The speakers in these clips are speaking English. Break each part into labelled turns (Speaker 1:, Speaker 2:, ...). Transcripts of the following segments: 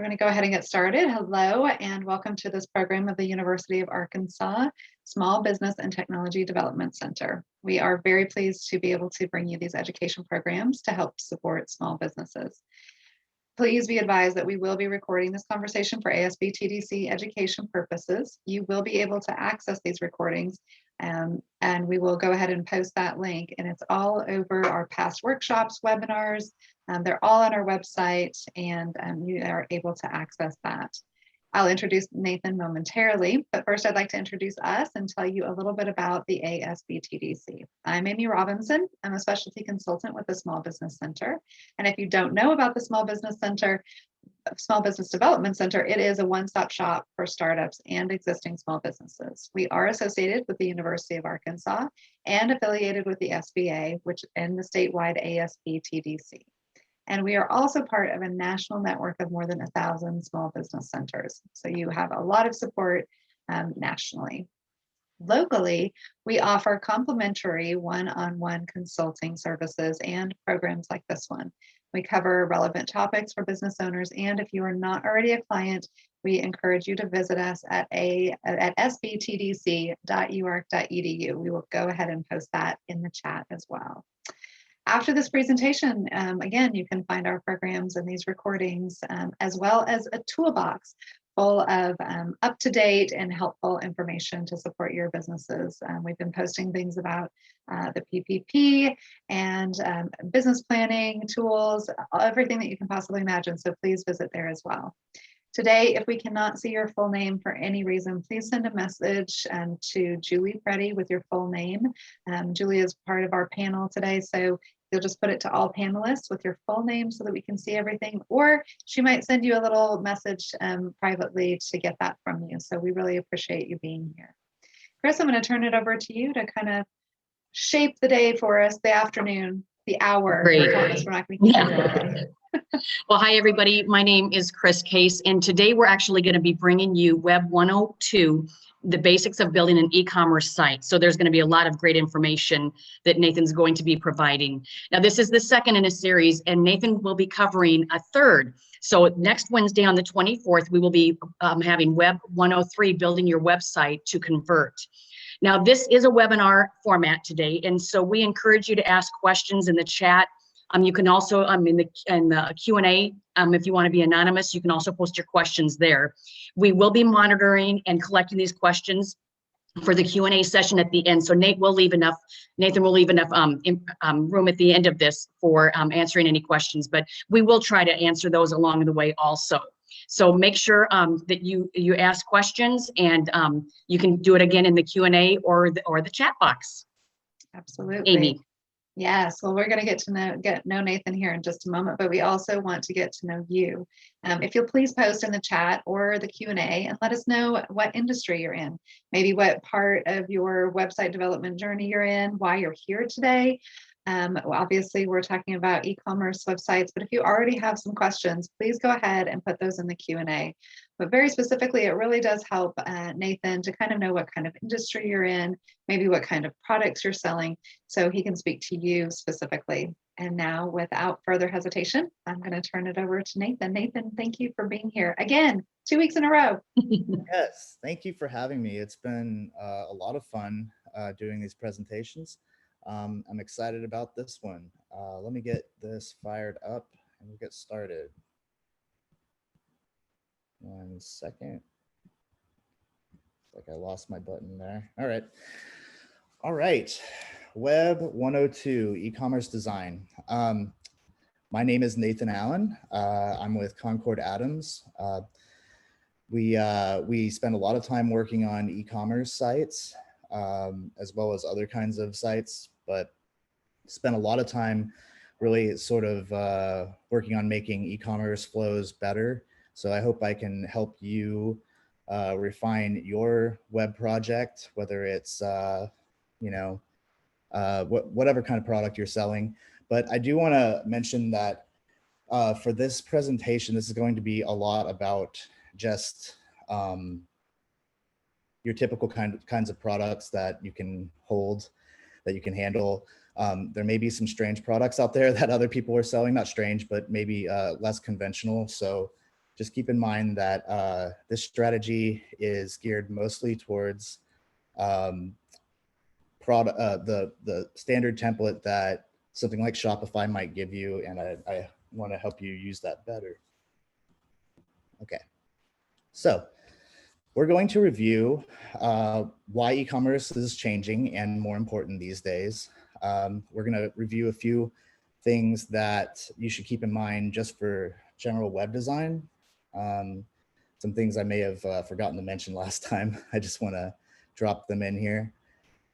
Speaker 1: We're going to go ahead and get started. Hello, and welcome to this program of the University of Arkansas Small Business and Technology Development Center. We are very pleased to be able to bring you these education programs to help support small businesses. Please be advised that we will be recording this conversation for ASB TDC education purposes. You will be able to access these recordings, and we will go ahead and post that link, and it's all over our past workshops, webinars. They're all on our website, and you are able to access that. I'll introduce Nathan momentarily, but first I'd like to introduce us and tell you a little bit about the ASB TDC. I'm Amy Robinson. I'm a specialty consultant with the Small Business Center. And if you don't know about the Small Business Center, Small Business Development Center, it is a one-stop shop for startups and existing small businesses. We are associated with the University of Arkansas and affiliated with the SBA, which and the statewide ASB TDC. And we are also part of a national network of more than 1,000 small business centers. So you have a lot of support nationally. Locally, we offer complimentary one-on-one consulting services and programs like this one. We cover relevant topics for business owners, and if you are not already a client, we encourage you to visit us at sbtdc.uark.edu. We will go ahead and post that in the chat as well. After this presentation, again, you can find our programs and these recordings, as well as a toolbox full of up-to-date and helpful information to support your businesses. We've been posting things about the PPP and business planning tools, everything that you can possibly imagine, so please visit there as well. Today, if we cannot see your full name for any reason, please send a message to Julie Preddy with your full name. Julie is part of our panel today, so you'll just put it to all panelists with your full name so that we can see everything, or she might send you a little message privately to get that from you. So we really appreciate you being here. Chris, I'm going to turn it over to you to kind of shape the day for us, the afternoon, the hour.
Speaker 2: Great.
Speaker 1: Promise we're not going to keep you all day.
Speaker 2: Well, hi, everybody. My name is Chris Case, and today we're actually going to be bringing you Web 102, the basics of building an e-commerce site. So there's going to be a lot of great information that Nathan's going to be providing. Now, this is the second in a series, and Nathan will be covering a third. So next Wednesday on the 24th, we will be having Web 103, building your website to convert. Now, this is a webinar format today, and so we encourage you to ask questions in the chat. You can also, in the Q&A, if you want to be anonymous, you can also post your questions there. We will be monitoring and collecting these questions for the Q&A session at the end. So Nathan will leave enough room at the end of this for answering any questions, but we will try to answer those along the way also. So make sure that you ask questions, and you can do it again in the Q&A or the chat box.
Speaker 1: Absolutely.
Speaker 2: Amy.
Speaker 1: Yes, well, we're going to get to know Nathan here in just a moment, but we also want to get to know you. If you'll please post in the chat or the Q&A and let us know what industry you're in, maybe what part of your website development journey you're in, why you're here today. Obviously, we're talking about e-commerce websites, but if you already have some questions, please go ahead and put those in the Q&A. But very specifically, it really does help Nathan to kind of know what kind of industry you're in, maybe what kind of products you're selling, so he can speak to you specifically. And now, without further hesitation, I'm going to turn it over to Nathan. Nathan, thank you for being here again, 2 weeks in a row.
Speaker 3: Yes, thank you for having me. It's been a lot of fun doing these presentations. I'm excited about this one. Let me get this fired up and we'll get started. 1 second. Like I lost my button there. All right. Web 102, e-commerce design. My name is Nathan Allen. I'm with Concord Adams. We spend a lot of time working on e-commerce sites, as well as other kinds of sites, but spend a lot of time really sort of working on making e-commerce flows better. So I hope I can help you refine your web project, whether it's, whatever kind of product you're selling. But I do want to mention that for this presentation, this is going to be a lot about just your typical kinds of products that you can hold, that you can handle. There may be some strange products out there that other people are selling, not strange, but maybe less conventional. So just keep in mind that this strategy is geared mostly towards the standard template that something like Shopify might give you, and I want to help you use that better. Okay, so we're going to review why e-commerce is changing and more important these days. We're going to review a few things that you should keep in mind just for general web design. Some things I may have forgotten to mention last time. I just want to drop them in here.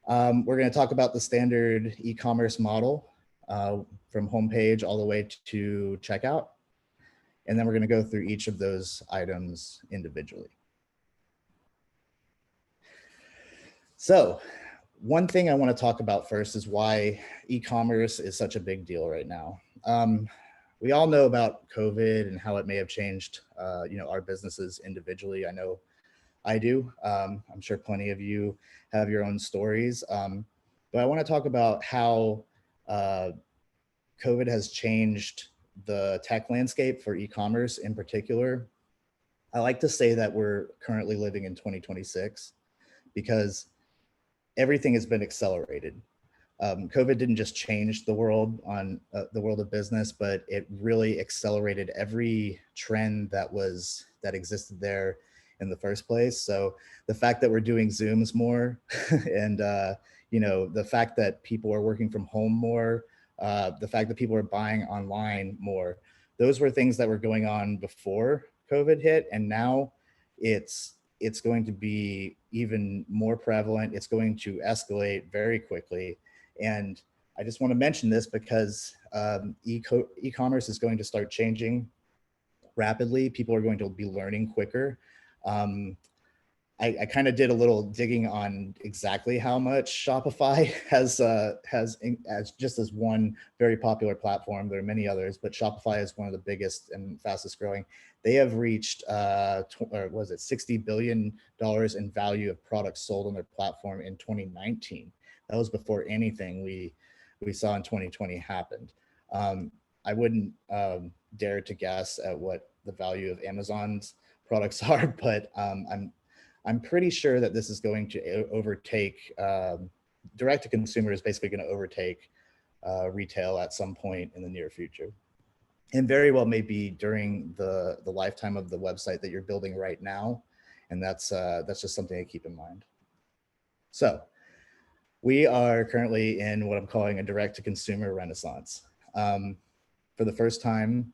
Speaker 3: We're going to talk about the standard e-commerce model from homepage all the way to checkout. And then we're going to go through each of those items individually. So one thing I want to talk about first is why e-commerce is such a big deal right now. We all know about COVID and how it may have changed our businesses individually. I know I do. I'm sure plenty of you have your own stories. But I want to talk about how COVID has changed the tech landscape for e-commerce in particular. I like to say that we're currently living in 2026 because everything has been accelerated. COVID didn't just change the world on the world of business, but it really accelerated every trend that existed there in the first place. So the fact that we're doing Zooms more and the fact that people are working from home more, the fact that people are buying online more, those were things that were going on before COVID hit, and now it's going to be even more prevalent. It's going to escalate very quickly. And I just want to mention this because e-commerce is going to start changing rapidly. People are going to be learning quicker. I kind of did a little digging on exactly how much Shopify has as just as one very popular platform. There are many others, but Shopify is one of the biggest and fastest growing. They have reached $60 billion in value of products sold on their platform in 2019. That was before anything we saw in 2020 happened. I wouldn't dare to guess at what the value of Amazon's products are, but I'm pretty sure that this is going to overtake, direct to consumer is basically going to overtake retail at some point in the near future. And very well may be during the lifetime of the website that you're building right now. And that's just something to keep in mind. So we are currently in what I'm calling a direct to consumer renaissance. For the first time,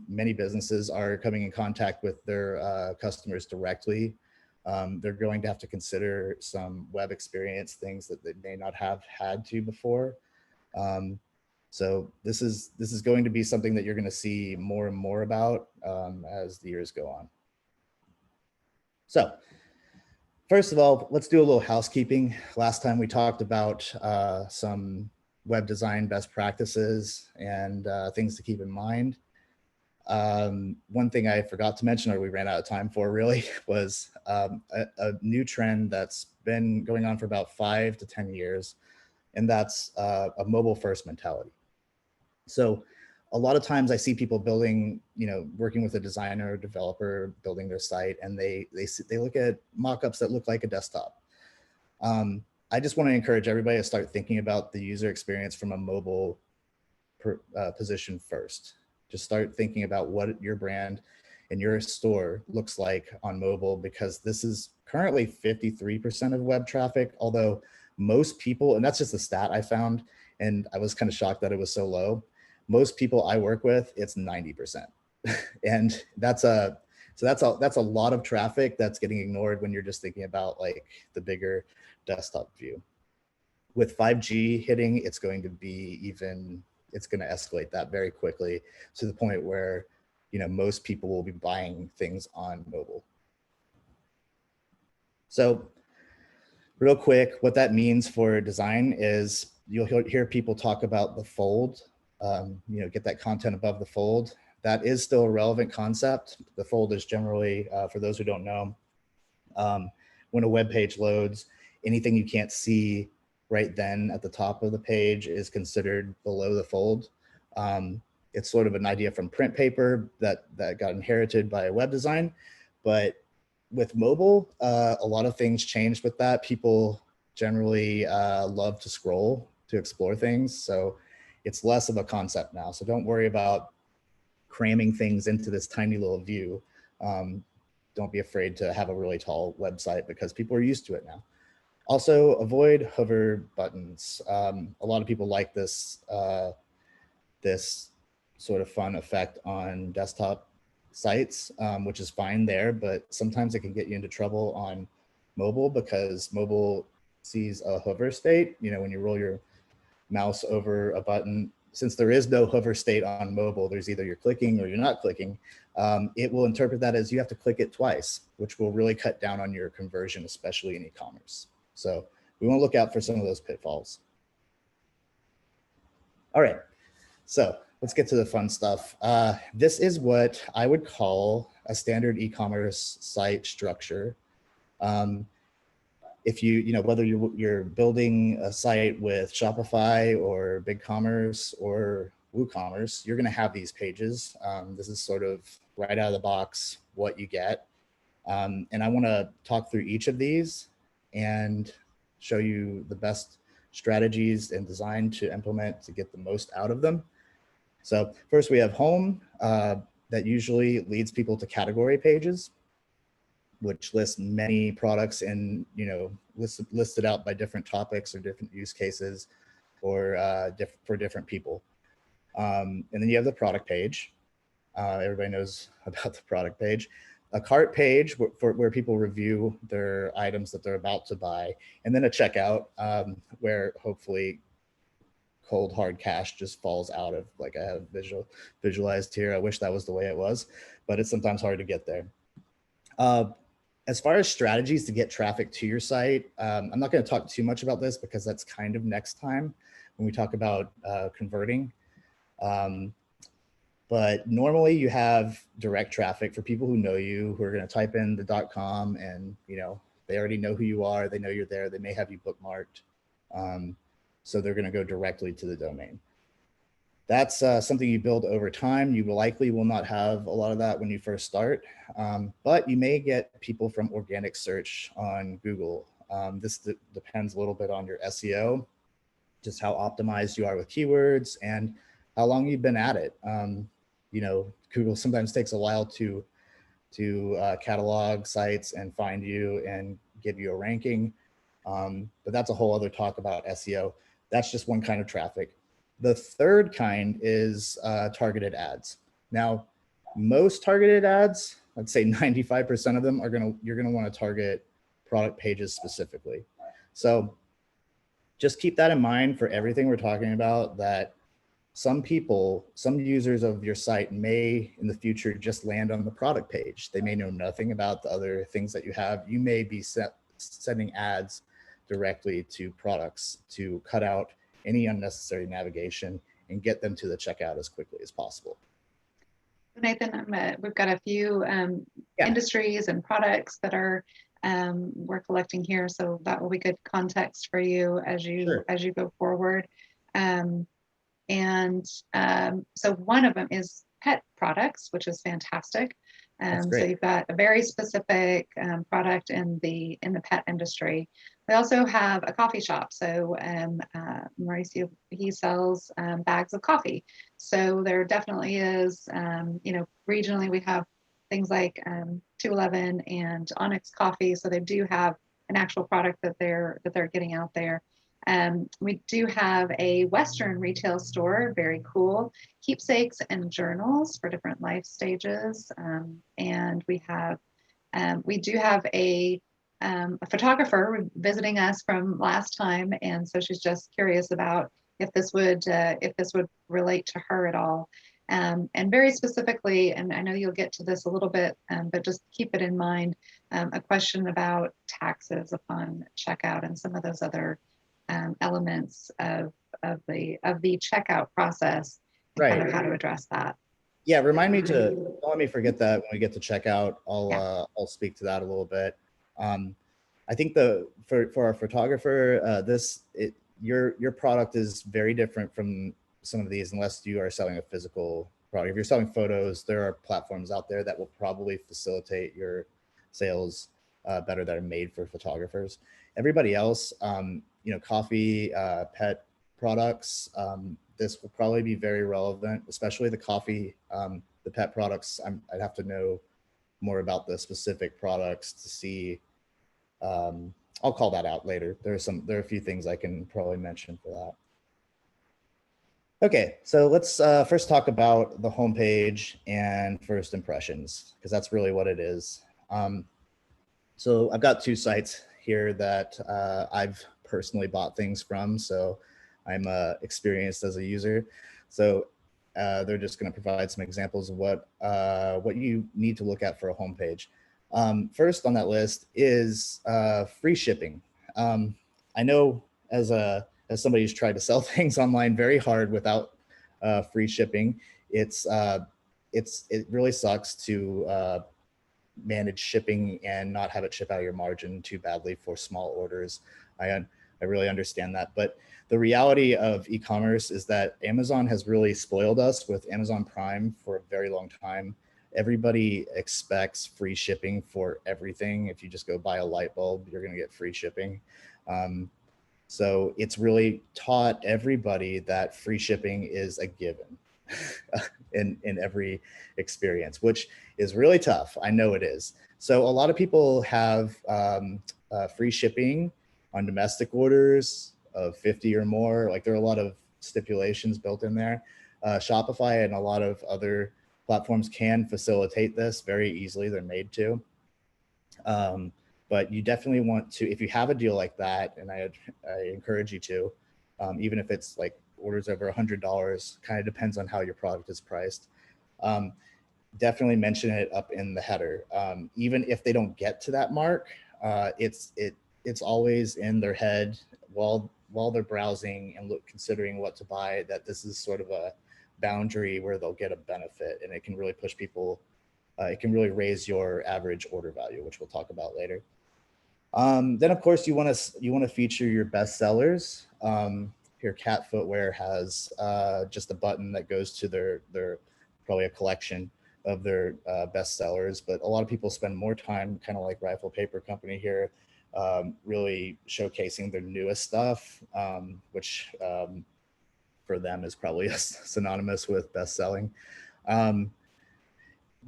Speaker 3: many businesses are coming in contact with their customers directly. They're going to have to consider some web experience things that they may not have had to before. So this is going to be something that you're going to see more and more about as the years go on. So first of all, let's do a little housekeeping. Last time we talked about some web design best practices and things to keep in mind. One thing I forgot to mention, or we ran out of time for really, was a new trend that's been going on for about 5 to 10 years, and that's a mobile first mentality. So a lot of times I see people building, working with a designer or developer, building their site, and they look at mock-ups that look like a desktop. I just want to encourage everybody to start thinking about the user experience from a mobile position first. Just start thinking about what your brand and your store looks like on mobile, because this is currently 53% of web traffic, although most people, and that's just a stat I found, and I was kind of shocked that it was so low. Most people I work with, it's 90%. And that's a lot of traffic that's getting ignored when you're just thinking about like the bigger desktop view. With 5G hitting, it's going to escalate that very quickly to the point where, most people will be buying things on mobile. So real quick, what that means for design is you'll hear people talk about the fold, get that content above the fold. That is still a relevant concept. The fold is generally, for those who don't know, when a web page loads, anything you can't see right then at the top of the page is considered below the fold. It's sort of an idea from print paper that got inherited by web design. But with mobile, a lot of things changed with that. People generally love to scroll to explore things. So it's less of a concept now. So don't worry about cramming things into this tiny little view. Don't be afraid to have a really tall website because people are used to it now. Also, avoid hover buttons. A lot of people like this, this sort of fun effect on desktop sites, which is fine there, but sometimes it can get you into trouble on mobile because mobile sees a hover state. You know, when you roll your mouse over a button, since there is no hover state on mobile, there's either you're clicking or you're not clicking. It will interpret that as you have to click it twice, which will really cut down on your conversion, especially in e-commerce. So we want to look out for some of those pitfalls. All right, so let's get to the fun stuff. This is what I would call a standard e-commerce site structure. If you know, whether you're building a site with Shopify or BigCommerce or WooCommerce, you're going to have these pages. This is sort of right out of the box what you get. And I want to talk through each of these and show you the best strategies and design to implement to get the most out of them. So first we have home, that usually leads people to category pages, which lists many products and, you know, listed out by different topics or different use cases or for different people. And then you have the product page. Everybody knows about the product page. A cart page where people review their items that they're about to buy, and then a checkout where hopefully cold hard cash just falls out of, like I have visualized here. I wish that was the way it was, but it's sometimes hard to get there. As far as strategies to get traffic to your site, I'm not going to talk too much about this because that's kind of next time when we talk about converting. But normally you have direct traffic for people who know you, who are going to type in the .com and, you know, they already know who you are. They know you're there. They may have you bookmarked. So they're going to go directly to the domain. That's something you build over time. You likely will not have a lot of that when you first start, but you may get people from organic search on Google. This depends a little bit on your SEO, just how optimized you are with keywords and how long you've been at it. You know, Google sometimes takes a while to catalog sites and find you and give you a ranking. But that's a whole other talk about SEO. That's just one kind of traffic. The third kind is targeted ads. Now, most targeted ads, I'd say 95% of them you're gonna want to target product pages specifically. So just keep that in mind for everything we're talking about, that some users of your site may in the future just land on the product page. They may know nothing about the other things that you have. You may be sending ads directly to products to cut out any unnecessary navigation and get them to the checkout as quickly as possible.
Speaker 1: Nathan, we've got a few industries and products that are we're collecting here, so that will be good context for you as you go forward. So one of them is pet products, which is fantastic. So you've got a very specific product in the pet industry. We also have a coffee shop. So Mauricio, he sells bags of coffee. So there definitely is, you know, regionally we have things like 211 and Onyx Coffee. So they do have an actual product that they're getting out there. We do have a Western retail store, very cool, keepsakes and journals for different life stages. And we do have a photographer visiting us from last time, and so she's just curious about if this would relate to her at all. And very specifically, and I know you'll get to this a little bit, but just keep it in mind, a question about taxes upon checkout and some of those other elements of the checkout process, and kind of how to address that.
Speaker 3: Yeah, remind me don't let me forget that when we get to checkout. I'll speak to that a little bit. I think for our photographer, your product is very different from some of these unless you are selling a physical product. If you're selling photos, there are platforms out there that will probably facilitate your sales better, that are made for photographers. Everybody else, coffee, pet products, this will probably be very relevant, especially the coffee, the pet products. I'd have to know more about the specific products to see. I'll call that out later. There are a few things I can probably mention for that. Okay, so let's first talk about the homepage and first impressions, because that's really what it is. So I've got two sites here that I've personally bought things from, so I'm experienced as a user. So they're just going to provide some examples of what you need to look at for a homepage. First on that list is free shipping. I know as somebody who's tried to sell things online very hard without free shipping, it really sucks to manage shipping and not have it ship out of your margin too badly for small orders. I really understand that, but the reality of e-commerce is that Amazon has really spoiled us with Amazon Prime for a very long time. Everybody expects free shipping for everything. If you just go buy a light bulb, you're going to get free shipping. So it's really taught everybody that free shipping is a given in every experience, which is really tough. I know it is. So a lot of people have free shipping on domestic orders of 50 or more. Like there are a lot of stipulations built in there. Shopify and a lot of other platforms can facilitate this very easily. They're made to. But you definitely want to, if you have a deal like that, and I encourage you to, even if it's like orders over $100, kind of depends on how your product is priced. Definitely mention it up in the header. Even if they don't get to that mark, it's always in their head while they're browsing and considering what to buy, that this is sort of a boundary where they'll get a benefit, and it can really push people. It can really raise your average order value, which we'll talk about later. Then of course you want to feature your best sellers. Here, Cat Footwear has just a button that goes to their probably a collection of their best sellers, but a lot of people spend more time, kind of like Rifle Paper Company here, really showcasing their newest stuff, which for them is probably synonymous with best selling.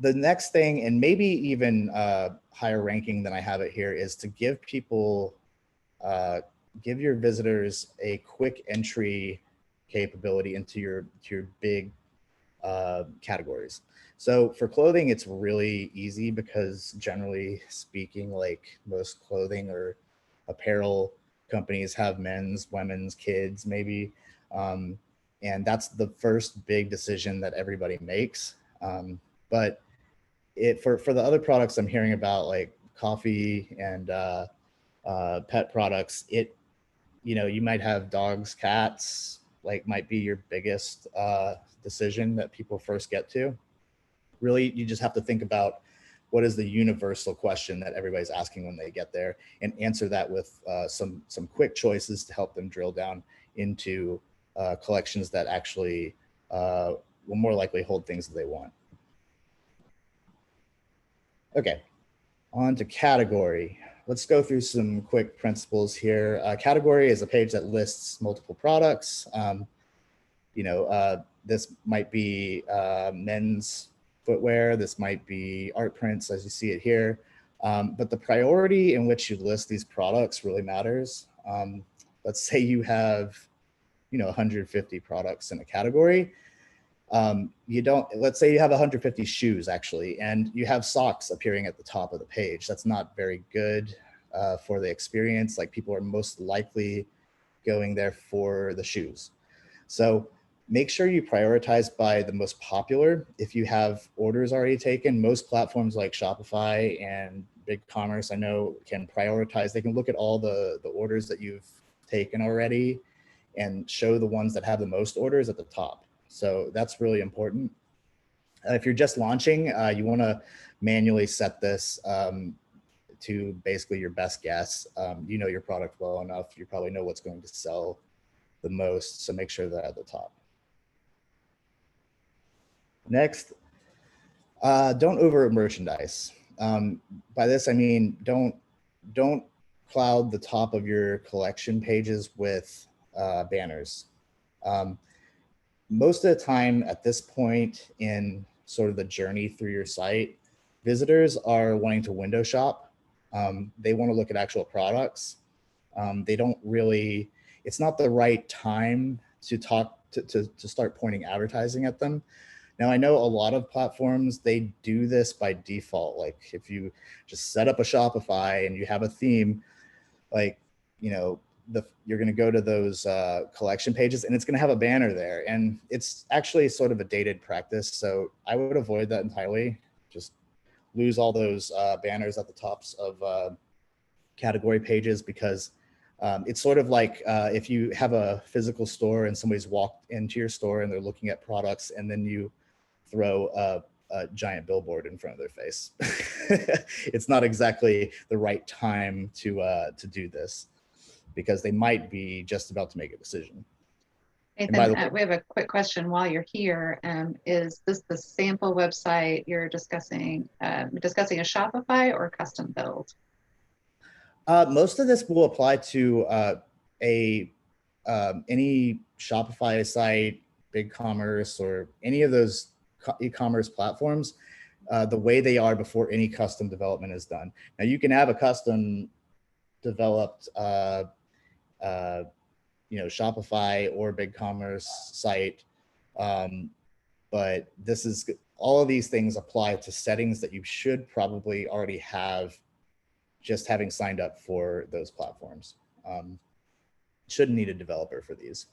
Speaker 3: The next thing, and maybe even higher ranking than I have it here, is to give people, give your visitors a quick entry capability into your big categories. So for clothing, it's really easy because generally speaking, like most clothing or apparel companies have men's, women's, kids, maybe. And that's the first big decision that everybody makes. But for the other products I'm hearing about, like coffee and pet products, you might have dogs, cats, like might be your biggest decision that people first get to. Really, you just have to think about what is the universal question that everybody's asking when they get there, and answer that with some quick choices to help them drill down into collections that actually will more likely hold things that they want. Okay, on to category. Let's go through some quick principles here. Category is a page that lists multiple products. This might be men's footwear. This might be art prints, as you see it here. But the priority in which you list these products really matters. Let's say you have, 150 products in a category. Let's say you have 150 shoes actually, and you have socks appearing at the top of the page. That's not very good for the experience. Like, people are most likely going there for the shoes. So make sure you prioritize by the most popular. If you have orders already taken, most platforms like Shopify and BigCommerce, I know, can prioritize. They can look at all the orders that you've taken already and show the ones that have the most orders at the top. So that's really important. If you're just launching, you want to manually set this to basically your best guess. You know your product well enough. You probably know what's going to sell the most, so make sure they're at the top. Next, don't over merchandise. By this, I mean, don't cloud the top of your collection pages with banners. Most of the time at this point in sort of the journey through your site, visitors are wanting to window shop. They want to look at actual products. They don't really, it's not the right time to start pointing advertising at them. Now, I know a lot of platforms, they do this by default. Like if you just set up a Shopify and you have a theme, like, you know, you're going to go to those collection pages and it's going to have a banner there. And it's actually sort of a dated practice. So I would avoid that entirely. Just lose all those banners at the tops of category pages, because it's sort of like if you have a physical store and somebody's walked into your store and they're looking at products, and then you throw a giant billboard in front of their face. It's not exactly the right time to do this, because they might be just about to make a decision.
Speaker 1: Nathan, we have a quick question while you're here. Is this the sample website you're discussing a Shopify or custom build?
Speaker 3: Most of this will apply to any Shopify site, BigCommerce, or any of those e-commerce platforms, the way they are before any custom development is done. Now, you can have a custom developed Shopify or BigCommerce site, but this is, all of these things apply to settings that you should probably already have, just having signed up for those platforms. Shouldn't need a developer for these.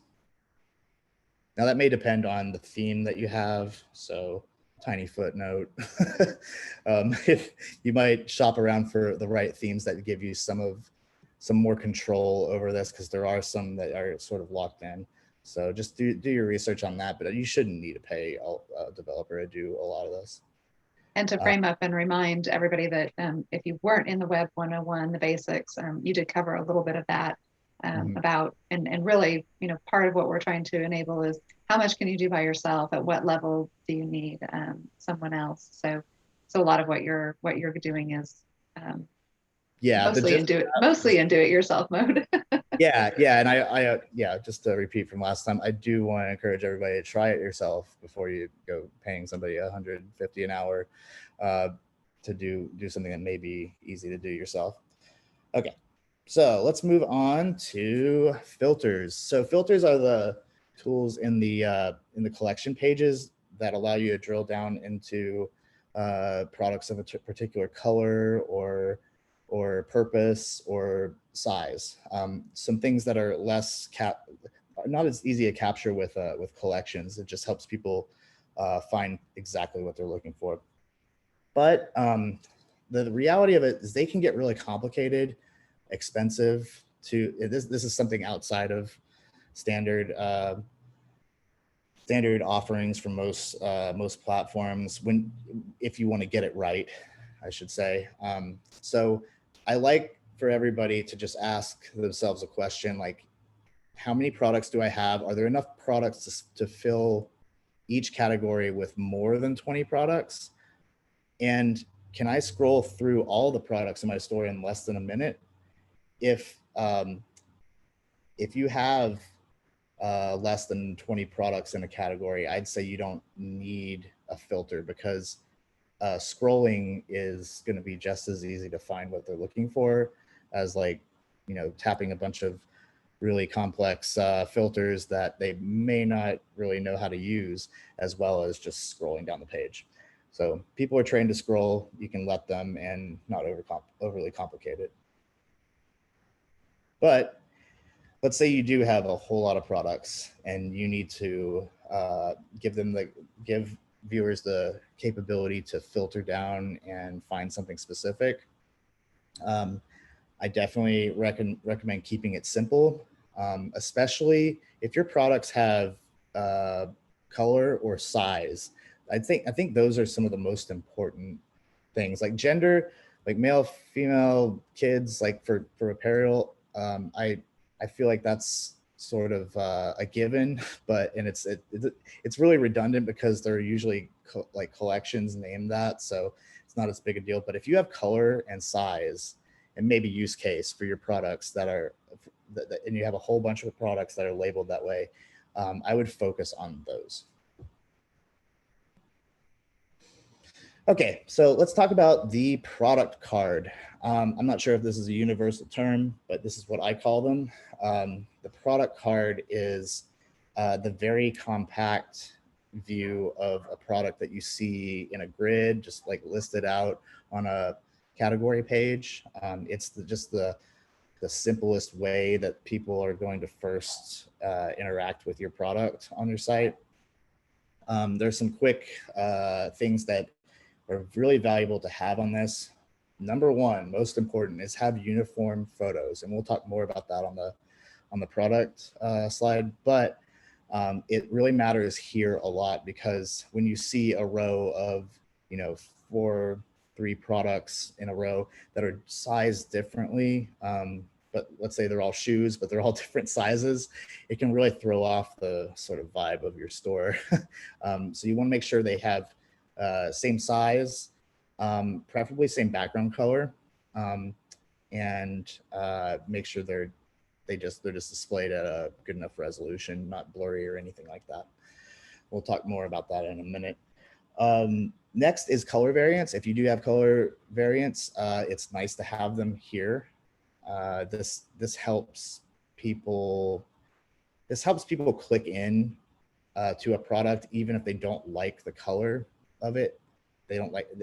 Speaker 3: Now, that may depend on the theme that you have. So tiny footnote, if you might shop around for the right themes that give you some more control over this, because there are some that are sort of locked in. So just do your research on that, but you shouldn't need to pay a developer to do a lot of this.
Speaker 1: And to frame up and remind everybody that if you weren't in the Web 101, the basics, you did cover a little bit of that about, and really, part of what we're trying to enable is how much can you do by yourself? At what level do you need someone else? So a lot of what you're doing is mostly in do-it-yourself mode.
Speaker 3: Yeah, and I just to repeat from last time, I do want to encourage everybody to try it yourself before you go paying somebody $150 an hour to do something that may be easy to do yourself. Okay, so let's move on to filters. So filters are the tools in the collection pages that allow you to drill down into products of a particular color or purpose or size. Some things that are not as easy to capture with collections. It just helps people find exactly what they're looking for. But the reality of it is they can get really complicated, expensive. This is something outside of standard offerings from most platforms, if you want to get it right, I should say. So I like for everybody to just ask themselves a question like, how many products do I have? Are there enough products to fill each category with more than 20 products? And can I scroll through all the products in my store in less than a minute? If you have less than 20 products in a category, I'd say you don't need a filter, because scrolling is going to be just as easy to find what they're looking for as tapping a bunch of really complex filters that they may not really know how to use, as well as just scrolling down the page. So people are trained to scroll. You can let them and not overly complicate it. But let's say you do have a whole lot of products and you need to give viewers the capability to filter down and find something specific. I definitely recommend keeping it simple, especially if your products have color or size. I think those are some of the most important things, like gender, like male, female, kids, like for apparel. I feel like that's sort of a given, but it's really redundant because they're usually like collections name that, so it's not as big a deal. But if you have color and size and maybe use case for your products that are, and you have a whole bunch of products that are labeled that way, I would focus on those. Okay, so let's talk about the product card. I'm not sure if this is a universal term, but this is what I call them. The product card is the very compact view of a product that you see in a grid, just like listed out on a category page. It's just the simplest way that people are going to first interact with your product on your site. There's some quick things that are really valuable to have on this. Number one, most important, is have uniform photos, and we'll talk more about that on the product slide. But it really matters here a lot, because when you see a row of 3 products in a row that are sized differently, but let's say they're all shoes, but they're all different sizes, it can really throw off the sort of vibe of your store. So you want to make sure they have same size, preferably same background color, and make sure they're just displayed at a good enough resolution, not blurry or anything like that. We'll talk more about that in a minute. Next is color variants. If you do have color variants, it's nice to have them here. This helps people click in to a product even if they don't like the color of it.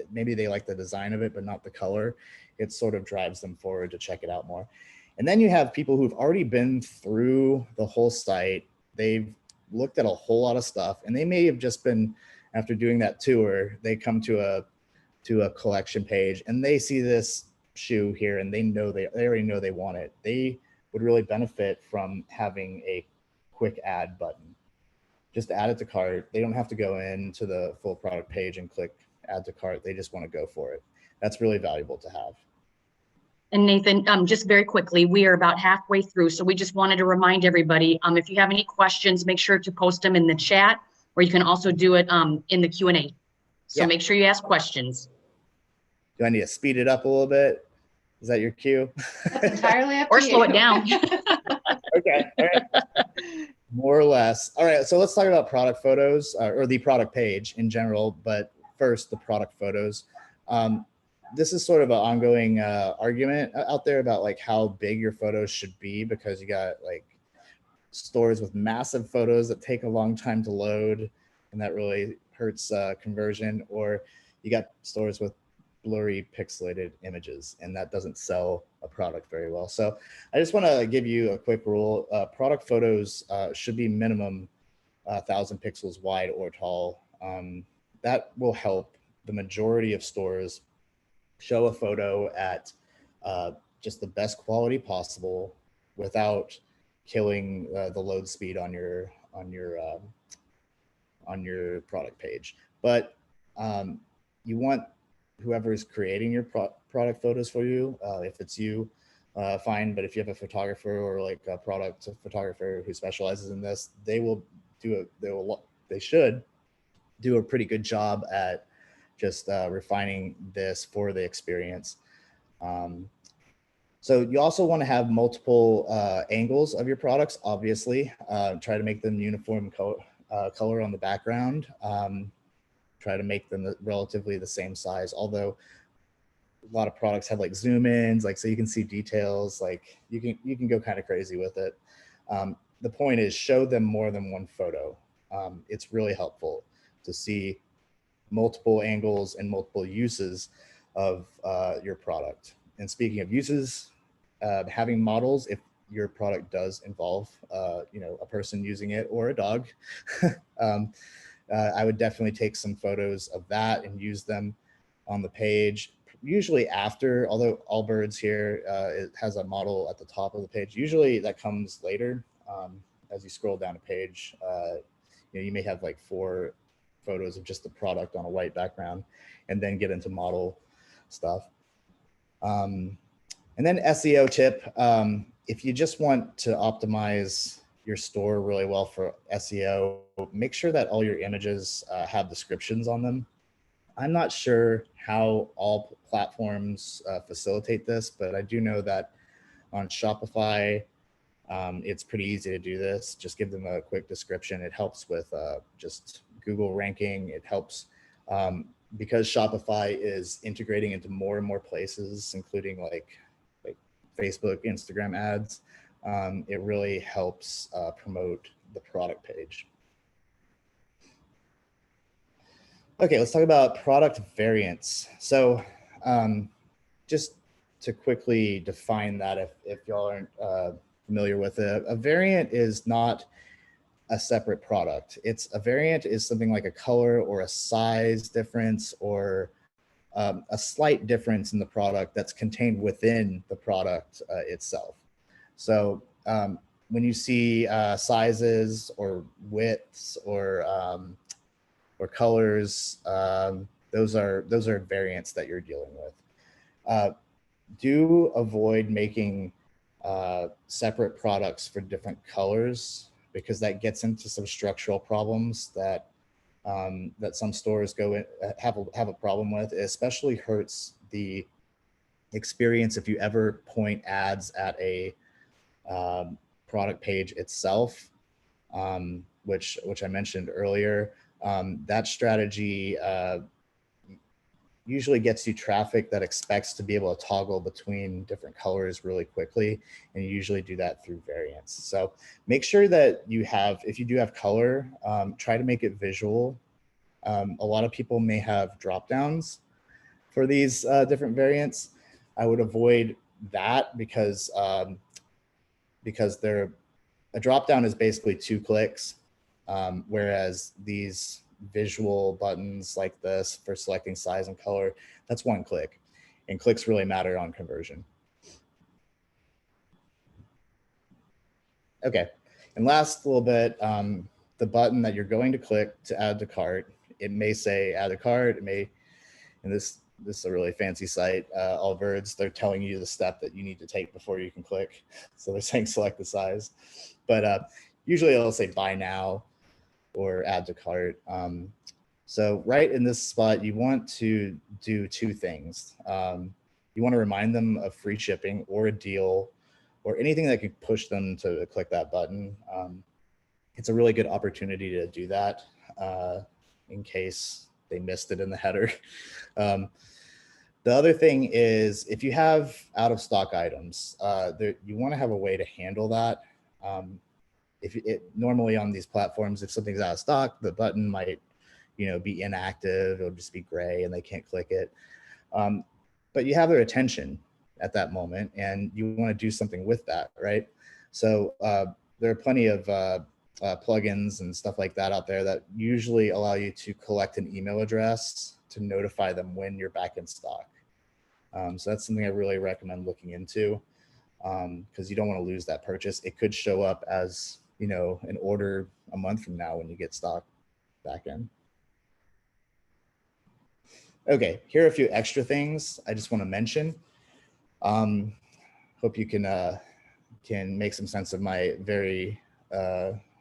Speaker 3: Maybe they like the design of it but not the color. It sort of drives them forward to check it out more. And then you have people who've already been through the whole site. They've looked at a whole lot of stuff, and they may have just been, after doing that tour, they come to a collection page and they see this shoe here and they already know they want it. They would really benefit from having a quick add button. Just add it to cart. They don't have to go into the full product page and click add to cart. They just want to go for it. That's really valuable to have.
Speaker 2: And Nathan, just very quickly, we are about halfway through, so we just wanted to remind everybody, if you have any questions, make sure to post them in the chat, or you can also do it in the Q&A. So make sure you ask questions.
Speaker 3: Do I need to speed it up a little bit? Is that your cue?
Speaker 1: That's entirely up to
Speaker 2: Or
Speaker 1: you.
Speaker 2: slow it down.
Speaker 3: Okay, all right. More or less. All right, so let's talk about product photos, or the product page in general, but first the product photos. This is sort of an ongoing argument out there about like how big your photos should be, because you got like stores with massive photos that take a long time to load, and that really hurts conversion, or you got stores with blurry pixelated images, and that doesn't sell a product very well. So I just want to give you a quick rule. Product photos should be minimum 1,000 pixels wide or tall. That will help the majority of stores show a photo at just the best quality possible without killing the load speed on your product page. But you want whoever is creating your product photos for you, if it's you, fine. But if you have a photographer or like a product photographer who specializes in this, they should do a pretty good job at just refining this for the experience. So you also want to have multiple angles of your products, obviously. Try to make them uniform color on the background. Try to make them relatively the same size, although a lot of products have like zoom ins, like so you can see details, like you can go kind of crazy with it. The point is, show them more than one photo. It's really helpful to see multiple angles and multiple uses of your product. And speaking of uses, having models, if your product does involve a person using it or a dog, I would definitely take some photos of that and use them on the page. Usually after, although Allbirds here, it has a model at the top of the page. Usually that comes later. As you scroll down a page, you may have like 4 photos of just the product on a white background, and then get into model stuff. And then SEO tip, if you just want to optimize your store really well for SEO, make sure that all your images have descriptions on them. I'm not sure how all platforms facilitate this, but I do know that on Shopify, it's pretty easy to do this. Just give them a quick description. It helps with just Google ranking. It helps because Shopify is integrating into more and more places, including like Facebook, Instagram ads. It really helps promote the product page. Okay, let's talk about product variants. So just to quickly define that, if y'all aren't familiar with it, a variant is not a separate product. A variant is something like a color or a size difference or a slight difference in the product that's contained within the product itself. So when you see sizes or widths or colors, those are variants that you're dealing with. Do avoid making separate products for different colors, because that gets into some structural problems that that some stores have a problem with. It especially hurts the experience if you ever point ads at a product page itself, which I mentioned earlier. That strategy usually gets you traffic that expects to be able to toggle between different colors really quickly, and you usually do that through variants. So make sure that if you do have color, try to make it visual. A lot of people may have drop downs for these different variants. I would avoid that because a drop down is basically 2 clicks, whereas these visual buttons like this for selecting size and color, that's 1 click, and clicks really matter on conversion. Okay, and last little bit, the button that you're going to click to add to cart, it may say add to cart, it may, and this is a really fancy site, Allbirds, they're telling you the step that you need to take before you can click. So they're saying select the size, but usually it'll say buy now or add to cart. So right in this spot, you want to do 2 things. You want to remind them of free shipping or a deal or anything that could push them to click that button. It's a really good opportunity to do that in case they missed it in the header. The other thing is, if you have out of stock items, you want to have a way to handle that. Normally on these platforms, if something's out of stock, the button might, be inactive. It'll just be gray and they can't click it. But you have their attention at that moment, and you want to do something with that, right? So there are plenty of plugins and stuff like that out there that usually allow you to collect an email address to notify them when you're back in stock. So that's something I really recommend looking into, because you don't want to lose that purchase. It could show up as, an order a month from now when you get stock back in. Okay, here are a few extra things I just want to mention. Hope you can make some sense of my very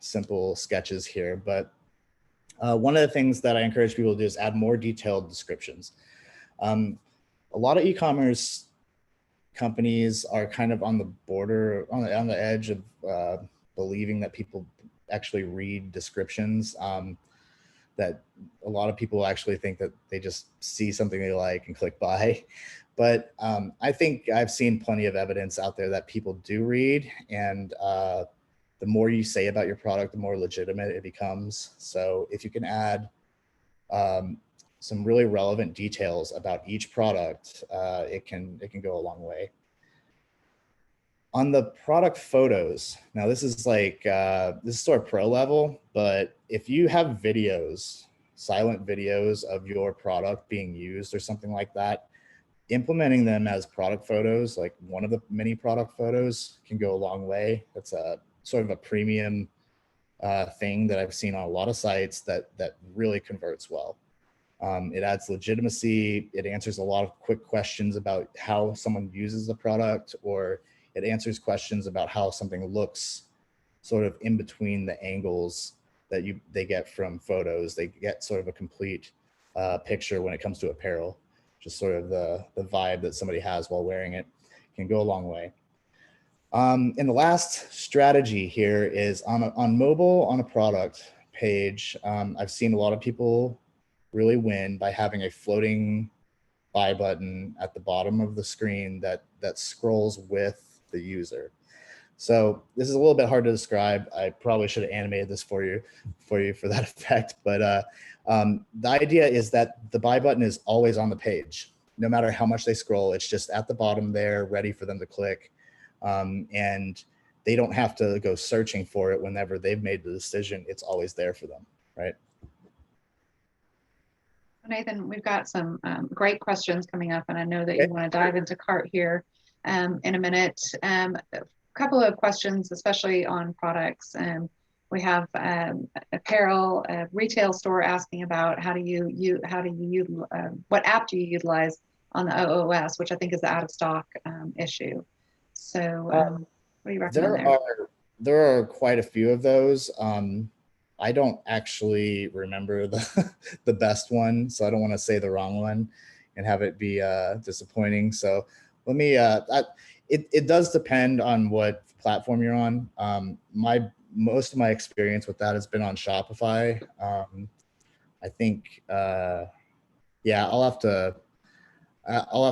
Speaker 3: simple sketches here. But one of the things that I encourage people to do is add more detailed descriptions. A lot of e-commerce companies are kind of on the border, on the edge of believing that people actually read descriptions. That a lot of people actually think that they just see something they like and click buy. But I think I've seen plenty of evidence out there that people do read, and the more you say about your product, the more legitimate it becomes. So if you can add some really relevant details about each product, it can go a long way. On the product photos, now this is like, this is sort of pro level, but if you have videos, silent videos of your product being used or something like that, implementing them as product photos, like one of the many product photos, can go a long way. That's a sort of a premium thing that I've seen on a lot of sites that really converts well. It adds legitimacy. It answers a lot of quick questions about how someone uses the product, or it answers questions about how something looks sort of in between the angles that they get from photos. They get sort of a complete picture when it comes to apparel. Just sort of the vibe that somebody has while wearing it can go a long way. And the last strategy here is on mobile, on a product page. I've seen a lot of people really win by having a floating buy button at the bottom of the screen that scrolls with the user. So this is a little bit hard to describe. I probably should have animated this for you for that effect. But the idea is that the buy button is always on the page, no matter how much they scroll. It's just at the bottom there, ready for them to click. And they don't have to go searching for it whenever they've made the decision. It's always there for them, right?
Speaker 1: Nathan, we've got some great questions coming up, and I know that you want to dive into cart here in a minute. A couple of questions, especially on products. We have apparel, a retail store asking about what app do you utilize on the OOS, which I think is the out of stock issue. So what do you recommend there?
Speaker 3: There are quite a few of those. I don't actually remember the best one, so I don't want to say the wrong one and have it be disappointing. So let me, it does depend on what platform you're on. Most of my experience with that has been on Shopify. I think, yeah, I'll have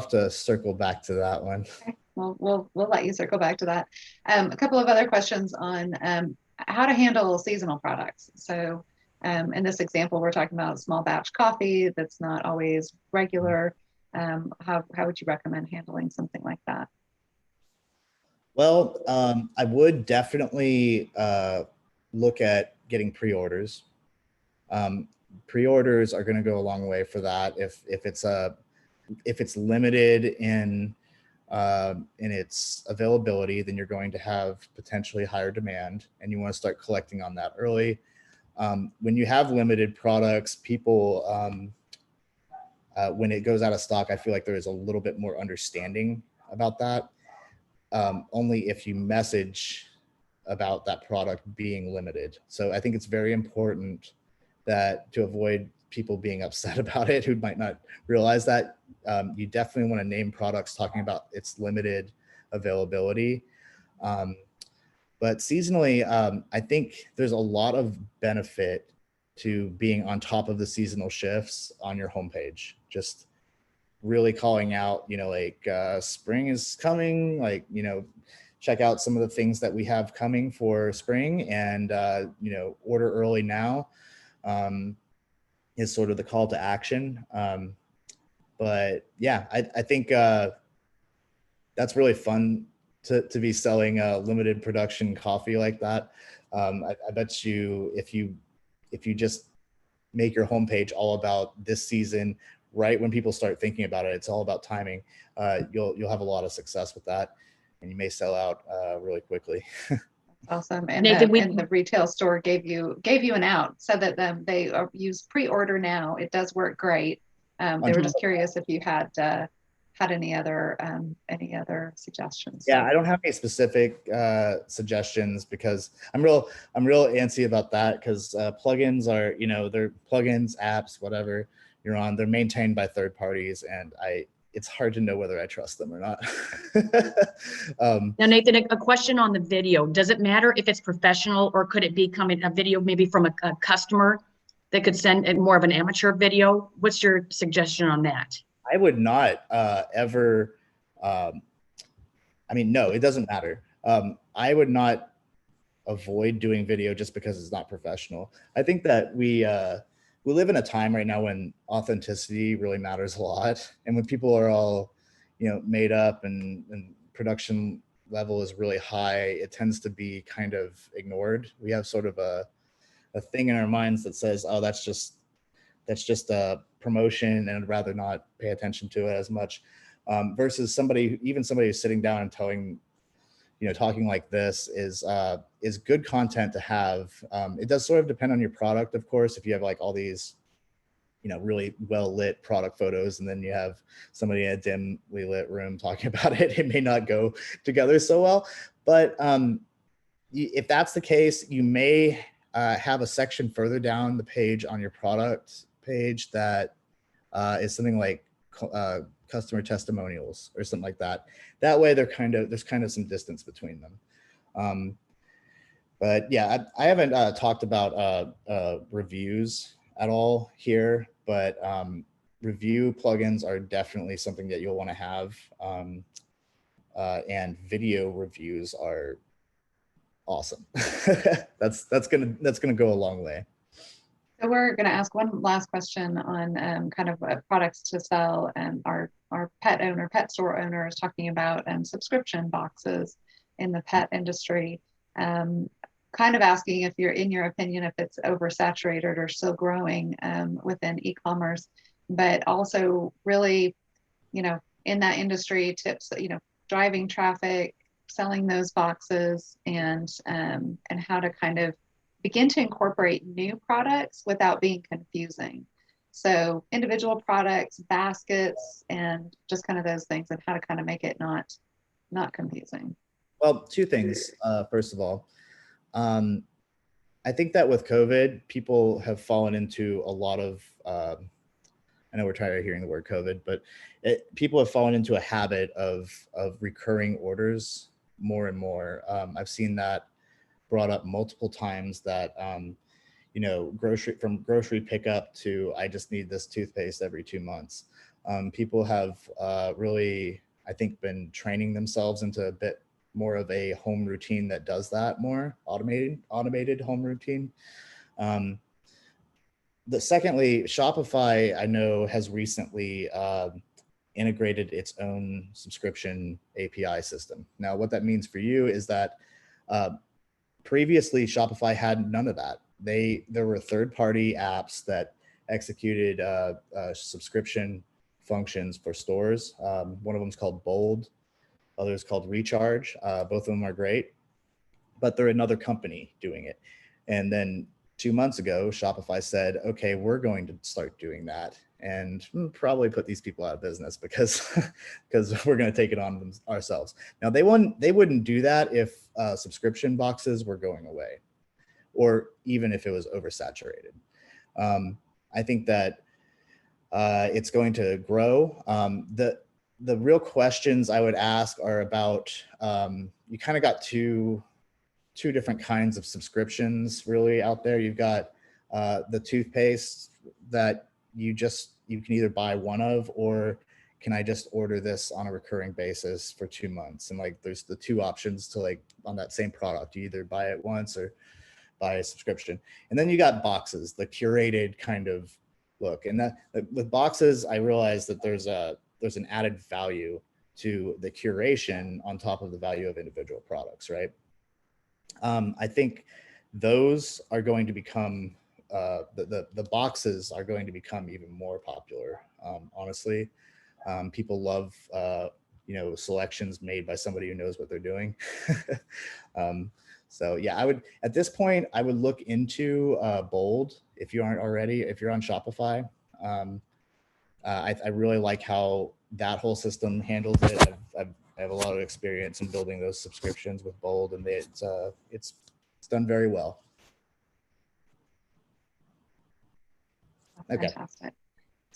Speaker 3: to circle back to that one.
Speaker 1: Okay. Well, we'll let you circle back to that. A couple of other questions on how to handle seasonal products. So in this example, we're talking about small batch coffee that's not always regular. How would you recommend handling something like that?
Speaker 3: Well, I would definitely look at getting pre-orders. Pre-orders are going to go a long way for that. If it's limited in its availability, then you're going to have potentially higher demand, and you want to start collecting on that early. When you have limited products, people, when it goes out of stock, I feel like there is a little bit more understanding about that. Only if you message about that product being limited. So I think it's very important that to avoid people being upset about it who might not realize that, you definitely want to name products talking about its limited availability. But seasonally, I think there's a lot of benefit to being on top of the seasonal shifts on your homepage. Just really calling out, like spring is coming, like, check out some of the things that we have coming for spring, and, order early now is sort of the call to action. But yeah, I think that's really fun to be selling limited production coffee like that. I bet you if you just make your homepage all about this season, right when people start thinking about it, it's all about timing. You'll have a lot of success with that, and you may sell out really quickly.
Speaker 1: Awesome. And
Speaker 2: Nathan,
Speaker 1: the retail store gave you an out, said that they use pre-order now. It does work great. They were just curious if you had any other suggestions.
Speaker 3: Yeah, I don't have any specific suggestions because I'm real antsy about that, because plugins are, they're plugins, apps, whatever you're on, they're maintained by third parties, and it's hard to know whether I trust them or not.
Speaker 2: Now, Nathan, a question on the video. Does it matter if it's professional, or could it be coming a video maybe from a customer that could send more of an amateur video? What's your suggestion on that?
Speaker 3: I would not ever, no, it doesn't matter. I would not avoid doing video just because it's not professional. I think that we live in a time right now when authenticity really matters a lot. And when people are all, made up and production level is really high, it tends to be kind of ignored. We have sort of a thing in our minds that says, oh, that's just a promotion, and I'd rather not pay attention to it as much, versus somebody who's sitting down and telling, talking like this is good content to have. It does sort of depend on your product, of course. If you have like all these, really well lit product photos, and then you have somebody in a dimly lit room talking about it, it may not go together so well. But if that's the case, you may have a section further down the page on your product page that is something like customer testimonials or something like that. That way there's kind of some distance between them. But yeah, I haven't talked about reviews at all here, but review plugins are definitely something that you'll want to have. And video reviews are awesome. that's gonna go a long way.
Speaker 1: So we're going to ask one last question on kind of products to sell, and our pet store owner is talking about subscription boxes in the pet industry. Kind of asking if in your opinion, if it's oversaturated or still growing within e-commerce, but also really, in that industry, tips, driving traffic, selling those boxes, and how to kind of begin to incorporate new products without being confusing. So individual products, baskets, and just kind of those things, and how to kind of make it not confusing.
Speaker 3: Well, two things. First of all, I think that with COVID, people have fallen into a lot of, I know we're tired of hearing the word COVID, but people have fallen into a habit of recurring orders more and more. I've seen that brought up multiple times, that grocery pickup to I just need this toothpaste every 2 months. People have really, I think, been training themselves into a bit more of a home routine that does that more, automated home routine. Secondly, Shopify, I know, has recently integrated its own subscription API system. Now, what that means for you is that previously Shopify had none of that. There were third-party apps that executed subscription functions for stores. One of them is called Bold, others called Recharge. Both of them are great, but they're another company doing it. And then 2 months ago, Shopify said, okay, we're going to start doing that, and probably put these people out of business because we're going to take it on ourselves. Now, they wouldn't do that if subscription boxes were going away, or even if it was oversaturated. I think that it's going to grow. The real questions I would ask are about, you kind of got two different kinds of subscriptions really out there. You've got the toothpaste that you can either buy one of, or can I just order this on a recurring basis for 2 months? And like, there's the two options to, like, on that same product, you either buy it once or buy a subscription. And then you got boxes, the curated kind of look. And that with boxes, I realized that there's an added value to the curation on top of the value of individual products, right? I think those are going to become, the boxes are going to become even more popular. Honestly, people love, selections made by somebody who knows what they're doing. So yeah, at this point, I would look into Bold if you aren't already, if you're on Shopify. I really like how that whole system handles it. I have a lot of experience in building those subscriptions with Bold, and it's done very well. Okay.
Speaker 1: Fantastic.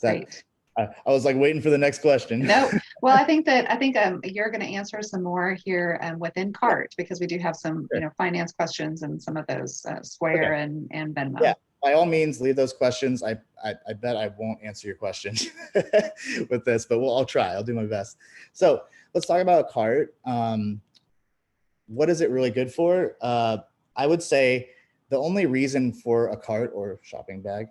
Speaker 3: Great. I was like waiting for the next question.
Speaker 1: No, well, I think you're going to answer some more here within Cart, because we do have some finance questions and some of those Square and Venmo.
Speaker 3: Yeah, by all means, leave those questions. I bet I won't answer your question with this, but I'll try. I'll do my best. So let's talk about Cart. What is it really good for? I would say the only reason for a cart or shopping bag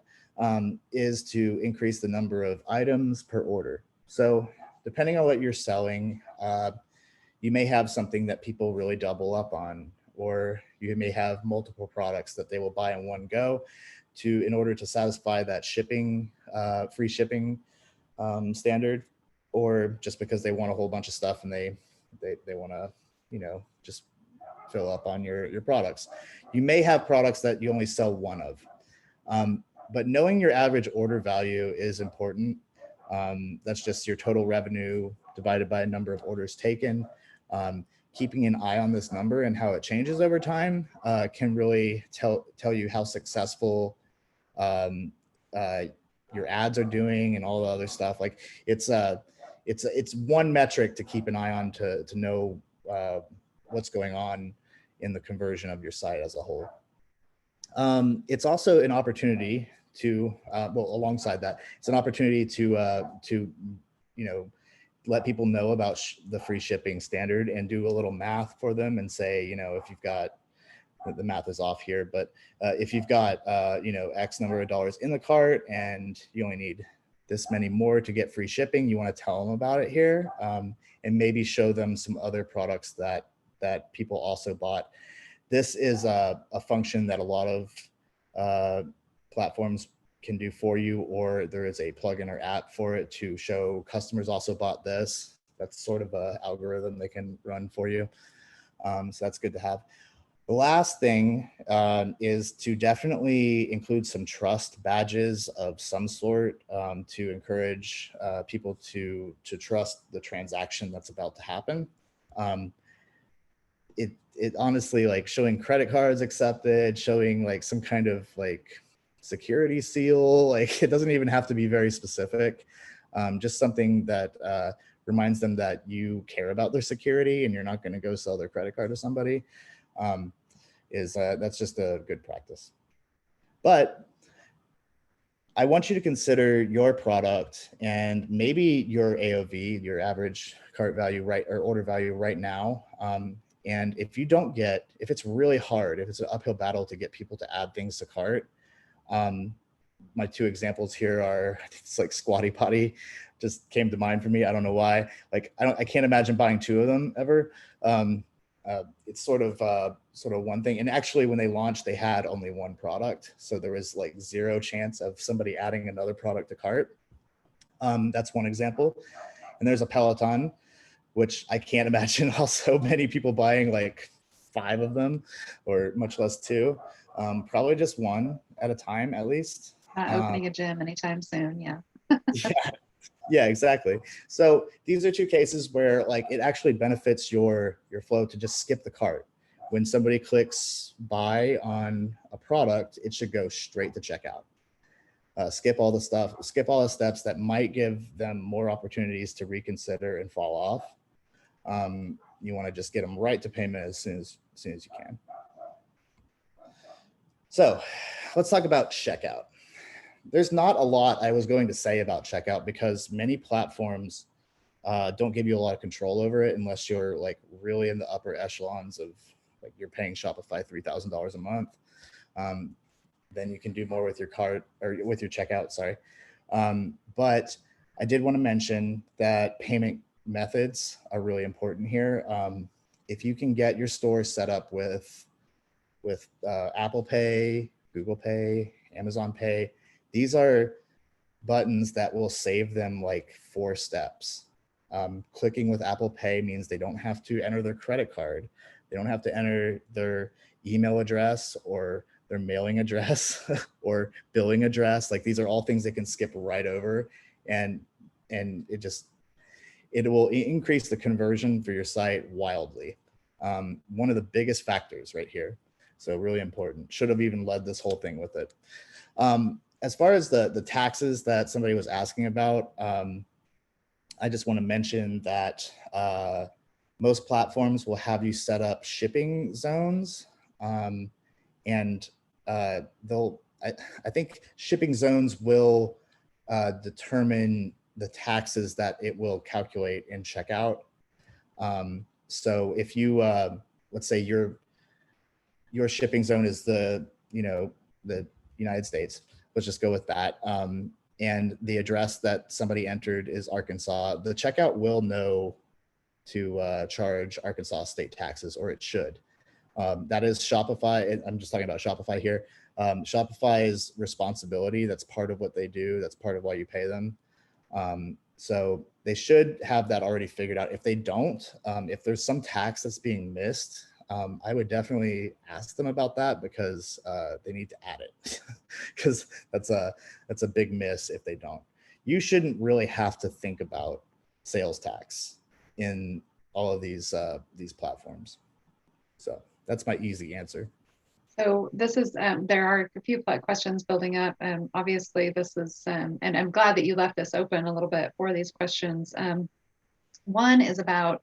Speaker 3: is to increase the number of items per order. So depending on what you're selling, you may have something that people really double up on, or you may have multiple products that they will buy in one go in order to satisfy that free shipping standard, or just because they want a whole bunch of stuff and they want to, just fill up on your products. You may have products that you only sell one of. But knowing your average order value is important. That's just your total revenue divided by a number of orders taken. keeping an eye on this number and how it changes over time can really tell you how successful your ads are doing and all the other stuff. Like it's one metric to keep an eye on to know what's going on in the conversion of your site as a whole. It's also an opportunity to, well, alongside that, it's an opportunity to let people know about the free shipping standard and do a little math for them and say, if you've got, the math is off here, but if you've got, X number of dollars in the cart and you only need this many more to get free shipping, you want to tell them about it here, and maybe show them some other products that people also bought. This is a function that a lot of platforms can do for you, or there is a plugin or app for it to show customers also bought this. That's sort of an algorithm they can run for you. So that's good to have. The last thing is to definitely include some trust badges of some sort to encourage people to trust the transaction that's about to happen. It honestly, like showing credit cards accepted, showing like some kind of like security seal, like it doesn't even have to be very specific. Just something that reminds them that you care about their security and you're not going to go sell their credit card to somebody. That's just a good practice. But I want you to consider your product and maybe your AOV, your average cart value, right, or order value right now. And if it's really hard, if it's an uphill battle to get people to add things to cart, my two examples here are, I think it's like Squatty Potty just came to mind for me. I don't know why. Like I can't imagine buying two of them ever. It's sort of one thing. And actually, when they launched, they had only one product, so there was like zero chance of somebody adding another product to cart. That's one example. And there's a Peloton, which I can't imagine also many people buying like 5 of them, or much less 2. Probably just one at a time, at least.
Speaker 1: Not opening a gym anytime soon. Yeah.
Speaker 3: Yeah, exactly. So these are 2 cases where like it actually benefits your flow to just skip the cart. When somebody clicks buy on a product, it should go straight to checkout. Skip all the steps that might give them more opportunities to reconsider and fall off. You want to just get them right to payment as soon as you can. So let's talk about checkout. There's not a lot I was going to say about checkout because many platforms don't give you a lot of control over it unless you're like really in the upper echelons of like you're paying Shopify $3,000 a month. Then you can do more with your cart or with your checkout, sorry. But I did want to mention that payment methods are really important here. If you can get your store set up with Apple Pay, Google Pay, Amazon Pay, these are buttons that will save them like 4 steps. Clicking with Apple Pay means they don't have to enter their credit card. They don't have to enter their email address or their mailing address or billing address. Like these are all things they can skip right over, and it will increase the conversion for your site wildly. One of the biggest factors right here. So really important. Should have even led this whole thing with it. As far as the taxes that somebody was asking about, I just want to mention that most platforms will have you set up shipping zones, and I think shipping zones will determine the taxes that it will calculate in checkout. So if you let's say your shipping zone is the United States. Let's just go with that. And the address that somebody entered is Arkansas. The checkout will know to charge Arkansas state taxes, or it should. That is Shopify. I'm just talking about Shopify here. Shopify's responsibility. That's part of what they do. That's part of why you pay them. So they should have that already figured out. If they don't, if there's some tax that's being missed, I would definitely ask them about that because they need to add it because that's a big miss if they don't. You shouldn't really have to think about sales tax in all of these platforms. So that's my easy answer.
Speaker 1: So this is, there are a few questions building up. Obviously this is, and I'm glad that you left this open a little bit for these questions. One is about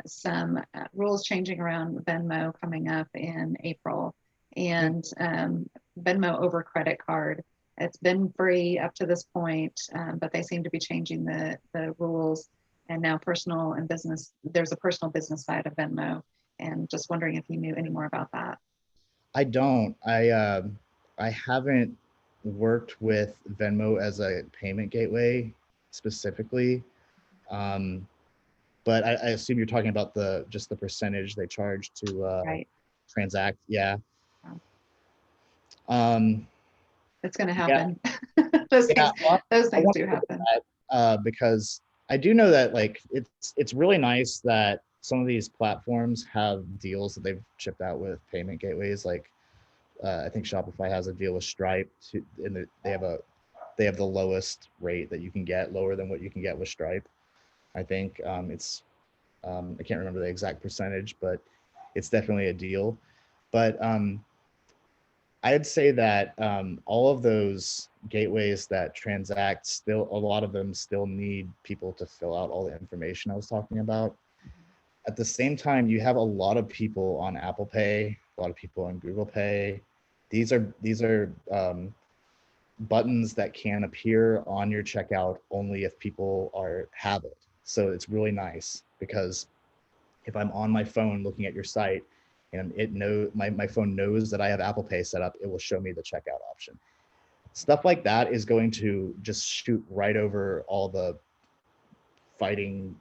Speaker 1: some rules changing around Venmo coming up in April, and Venmo over credit card. It's been free up to this point, but they seem to be changing the rules, and now personal and business, there's a personal business side of Venmo, and just wondering if you knew any more about that.
Speaker 3: I don't. I haven't worked with Venmo as a payment gateway specifically, but I assume you're talking about just the percentage they charge to
Speaker 1: Right.
Speaker 3: transact. Yeah.
Speaker 1: It's going to
Speaker 3: Yeah.
Speaker 1: happen. those
Speaker 3: Yeah,
Speaker 1: things do happen.
Speaker 3: because I do know that like it's really nice that some of these platforms have deals that they've shipped out with payment gateways. Like I think Shopify has a deal with Stripe, and they have the lowest rate that you can get, lower than what you can get with Stripe. I think it's I can't remember the exact percentage, but it's definitely a deal. But I'd say that all of those gateways that transact, still a lot of them still need people to fill out all the information I was talking about. At the same time, you have a lot of people on Apple Pay, a lot of people on Google Pay. These are buttons that can appear on your checkout only if people have it. So it's really nice because if I'm on my phone looking at your site and my phone knows that I have Apple Pay set up, it will show me the checkout option. Stuff like that is going to just shoot right over all the fighting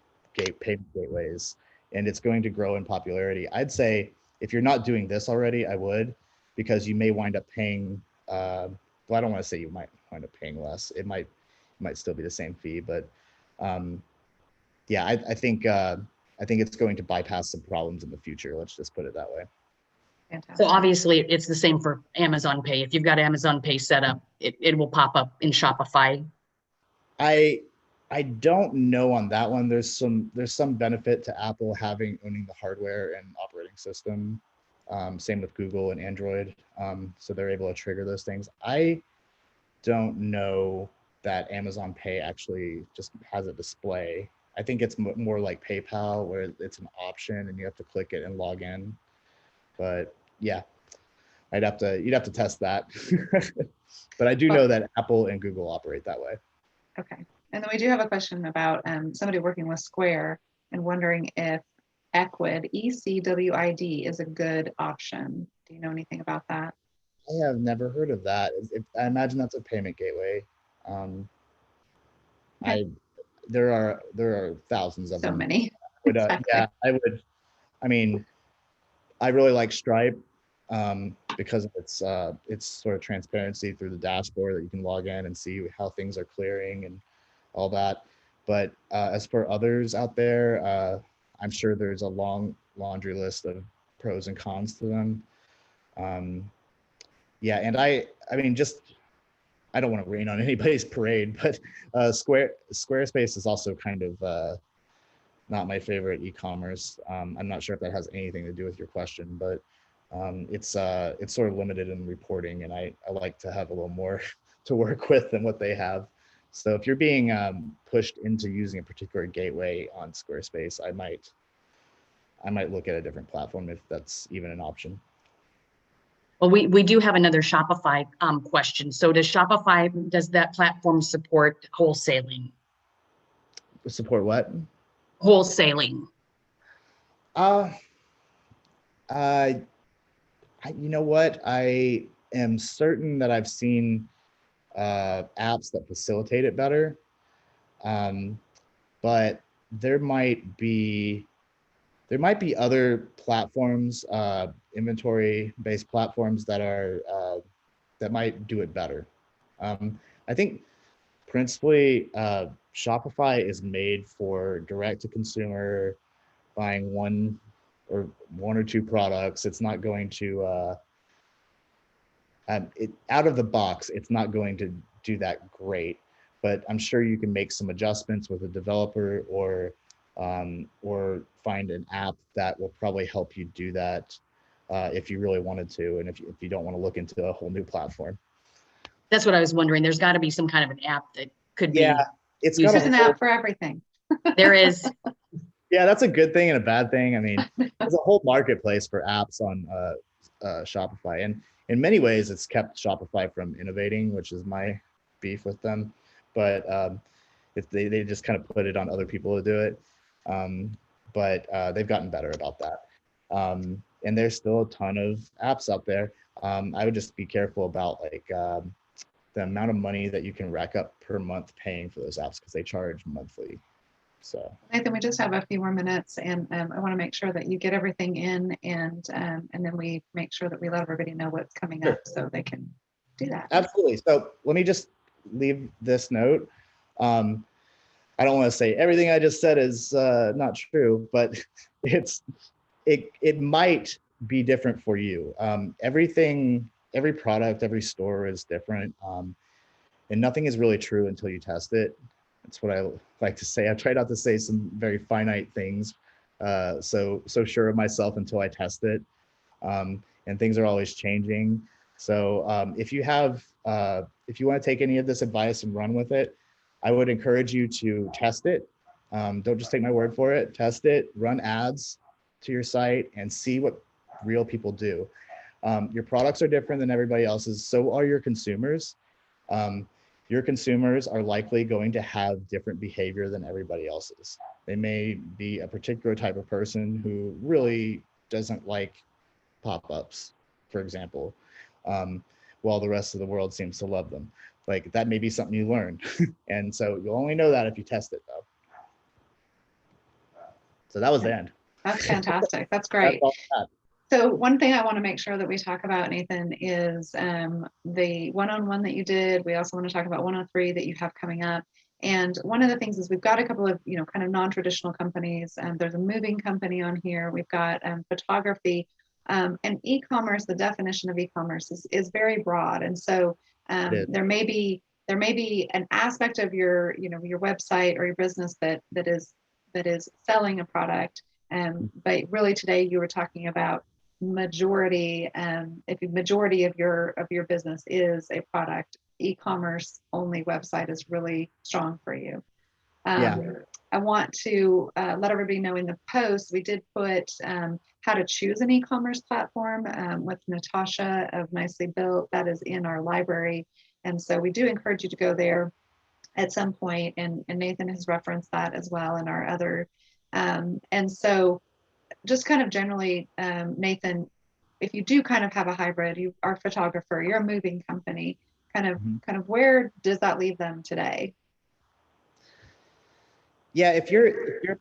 Speaker 3: payment gateways, and it's going to grow in popularity. I'd say if you're not doing this already, I would, because you may wind up paying, well, I don't want to say you might wind up paying less. It might still be the same fee, but yeah, I think it's going to bypass some problems in the future. Let's just put it that way.
Speaker 1: Fantastic.
Speaker 2: So obviously it's the same for Amazon Pay. If you've got Amazon Pay set up, it will pop up in Shopify.
Speaker 3: I don't know on that one. There's some benefit to Apple owning the hardware and operating system. Same with Google and Android. So they're able to trigger those things. I don't know that Amazon Pay actually just has a display. I think it's more like PayPal, where it's an option and you have to click it and log in. But yeah, you'd have to test that. But I do know that Apple and Google operate that way.
Speaker 1: Okay. And then we do have a question about somebody working with Square and wondering if Ecwid, ECWID, is a good option. Do you know anything about that?
Speaker 3: I have never heard of that. I imagine that's a payment gateway.
Speaker 1: Okay.
Speaker 3: There are thousands of
Speaker 1: So
Speaker 3: them.
Speaker 1: many.
Speaker 3: Exactly. Yeah, I mean, I really like Stripe because of its sort of transparency through the dashboard that you can log in and see how things are clearing and all that. But as for others out there, I'm sure there's a long laundry list of pros and cons to them. Yeah, and I mean, I don't want to rain on anybody's parade, but Squarespace is also kind of not my favorite e-commerce. I'm not sure if that has anything to do with your question, but it's sort of limited in reporting, and I like to have a little more to work with than what they have. So if you're being pushed into using a particular gateway on Squarespace, I might look at a different platform if that's even an option.
Speaker 2: Well, we do have another Shopify question. So does that platform support wholesaling?
Speaker 3: Support what?
Speaker 2: Wholesaling.
Speaker 3: You know what? I am certain that I've seen apps that facilitate it better, but there might be other platforms, inventory-based platforms that might do it better. I think principally Shopify is made for direct-to-consumer, buying one or two products. It's not going to out of the box, it's not going to do that great, but I'm sure you can make some adjustments with a developer or or find an app that will probably help you do that if you really wanted to, and if you don't want to look into a whole new platform.
Speaker 2: That's what I was wondering. There's got to be some kind of an app that could
Speaker 3: Yeah,
Speaker 2: be
Speaker 3: it's
Speaker 2: used.
Speaker 3: got
Speaker 1: There's
Speaker 3: a
Speaker 1: an
Speaker 3: whole,
Speaker 1: app for everything.
Speaker 2: There is.
Speaker 3: yeah, that's a good thing and a bad thing. I mean, there's a whole marketplace for apps on Shopify, and in many ways, it's kept Shopify from innovating, which is my beef with them. But if they just kind of put it on other people to do it, but they've gotten better about that. And there's still a ton of apps out there. I would just be careful about like the amount of money that you can rack up per month paying for those apps, because they charge monthly. So
Speaker 1: Nathan, we just have a few more minutes, and I want to make sure that you get everything in, and then we make sure that we let everybody know what's coming up so they can do that.
Speaker 3: absolutely. So let me just leave this note. I don't want to say everything I just said is not true, but it might be different for you. Every product, every store is different, and nothing is really true until you test it. That's what I like to say. I try not to say some very finite things, so sure of myself until I test it, and things are always changing. So if you want to take any of this advice and run with it, I would encourage you to test it. Don't just take my word for it. Test it, run ads to your site, and see what real people do. Your products are different than everybody else's. So are your consumers. Your consumers are likely going to have different behavior than everybody else's. They may be a particular type of person who really doesn't like pop-ups, for example, while the rest of the world seems to love them. Like, that may be something you learn. And so you'll only know that if you test it, though. So that was the end.
Speaker 1: That's fantastic. That's great. So one thing I want to make sure that we talk about, Nathan, is the one-on-one that you did. We also want to talk about 103 that you have coming up. And one of the things is we've got a couple of, kind of non-traditional companies. And there's a moving company on here. We've got photography, and e-commerce. The definition of e-commerce is very broad. And so there may be an aspect of your website or your business that is selling a product. But really today you were talking about majority, if the majority of your business is a product, e-commerce only website is really strong for you. I want to let everybody know in the post we did put how to choose an e-commerce platform with Natasha of Nicely Built. That is in our library, and so we do encourage you to go there at some point, and Nathan has referenced that as well in our other and so just kind of generally, Nathan, if you do kind of have a hybrid, you are a photographer, you're a moving company, kind of where does that leave them today?
Speaker 3: Yeah, if your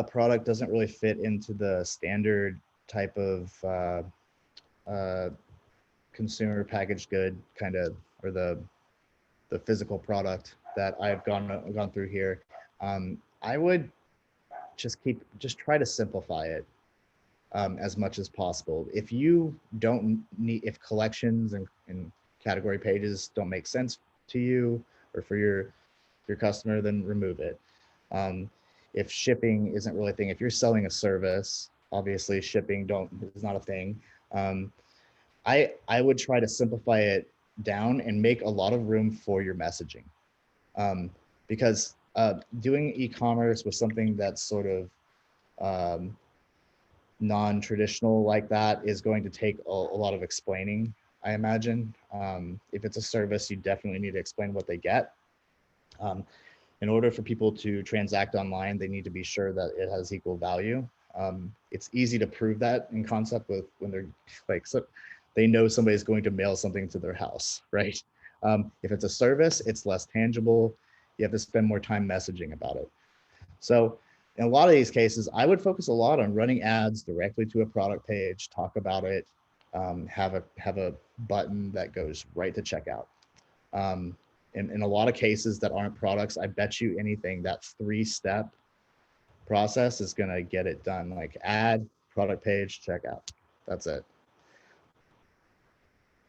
Speaker 3: product doesn't really fit into the standard type of consumer packaged good kind of, or the physical product that I've gone through here, I would just try to simplify it as much as possible. If you don't need, if collections and category pages don't make sense to you or for your customer, then remove it. If shipping isn't really a thing, if you're selling a service, obviously shipping is not a thing. I would try to simplify it down and make a lot of room for your messaging, because doing e-commerce with something that's sort of non-traditional like that is going to take a lot of explaining, I imagine. If it's a service, you definitely need to explain what they get. In order for people to transact online, they need to be sure that it has equal value. It's easy to prove that in concept with when they're like, so they know somebody's going to mail something to their house, right? If it's a service, it's less tangible. You have to spend more time messaging about it. So in a lot of these cases, I would focus a lot on running ads directly to a product page, talk about it, have a button that goes right to checkout. In a lot of cases that aren't products, I bet you anything that 3-step process is going to get it done. Like ad, product page, checkout. That's it.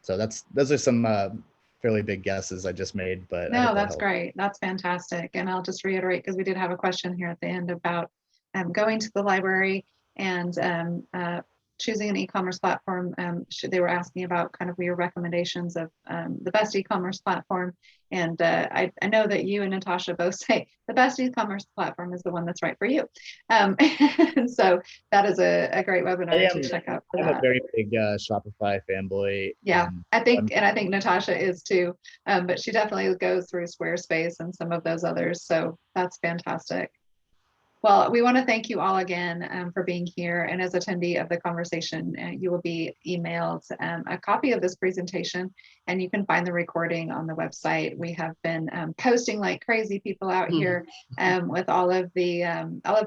Speaker 3: So those are some fairly big guesses I just made, but
Speaker 1: no, that's great. That's fantastic. And I'll just reiterate, because we did have a question here at the end about going to the library and choosing an e-commerce platform. They were asking about kind of your recommendations of the best e-commerce platform. And I know that you and Natasha both say the best e-commerce platform is the one that's right for you. And so that is a great webinar to check out for
Speaker 3: I'm
Speaker 1: that.
Speaker 3: a very big Shopify fanboy.
Speaker 1: Yeah, I think Natasha is too, but she definitely goes through Squarespace and some of those others. So that's fantastic. Well, we want to thank you all again for being here. And as attendee of the conversation, you will be emailed a copy of this presentation, and you can find the recording on the website. We have been posting like crazy people out here with all of the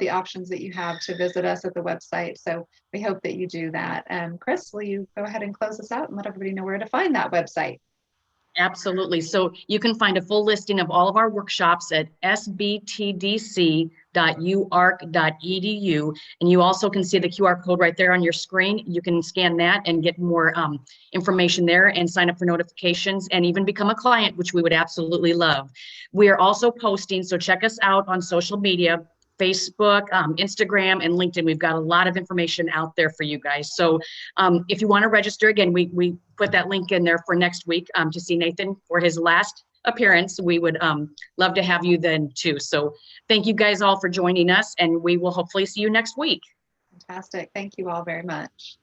Speaker 1: options that you have to visit us at the website. So we hope that you do that. Chris, will you go ahead and close us out and let everybody know where to find that website?
Speaker 2: Absolutely. So you can find a full listing of all of our workshops at sbtdc.uark.edu. And you also can see the QR code right there on your screen. You can scan that and get more information there and sign up for notifications and even become a client, which we would absolutely love. We are also posting, so check us out on social media, Facebook, Instagram, and LinkedIn. We've got a lot of information out there for you guys. So if you want to register, again, we put that link in there for next week to see Nathan for his last appearance. We would love to have you then too. So thank you guys all for joining us, and we will hopefully see you next week.
Speaker 1: Fantastic. Thank you all very much.